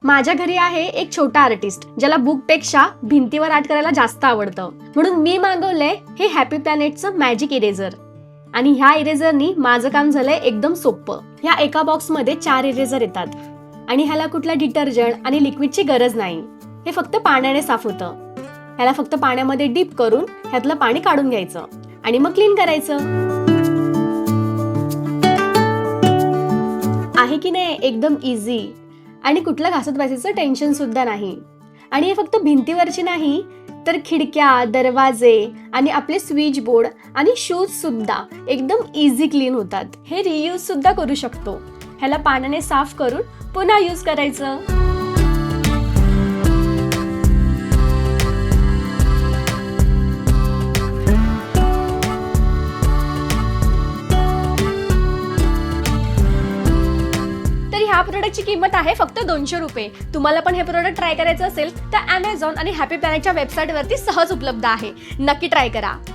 माझ्या घरी आहे एक छोटा आर्टिस्ट ज्याला बुकपेक्षा भिंतीवर आर्ट करायला जास्त आवडतं, म्हणून मी मागवलंय हे हॅपी प्लॅनेटचं मॅजिक इरेझर. आणि ह्या इरेझरनी माझं काम झालंय एकदम सोपं. ह्या एका बॉक्समध्ये 4 इरेझर येतात आणि ह्याला कुठला डिटर्जंट आणि लिक्विडची गरज नाही. हे फक्त पाण्याने साफ होतं. ह्याला फक्त पाण्यामध्ये डीप करून ह्यातलं पाणी काढून घ्यायचं आणि मग क्लीन करायचं. आहे की नाही एकदम इझी. आणि कुठलं घासत बसायचं टेन्शन सुद्धा नाही. आणि हे फक्त भिंतीवरची नाही तर खिडक्या, दरवाजे आणि आपले स्विच बोर्ड आणि शूज सुद्धा एकदम इझी क्लीन होतात. हे रियूज सुद्धा करू शकतो. ह्याला पाण्याने साफ करून पुन्हा यूज करायचं. ह्या प्रोडक्टची किंमत आहे फक्त 200 रुपये. तुम्हाला पण हे प्रोडक्ट ट्राय करायचं असेल तर Amazon आणि हॅपी प्लॅनेटच्या वेबसाईटवरती सहज उपलब्ध आहे. नक्की ट्राय करा.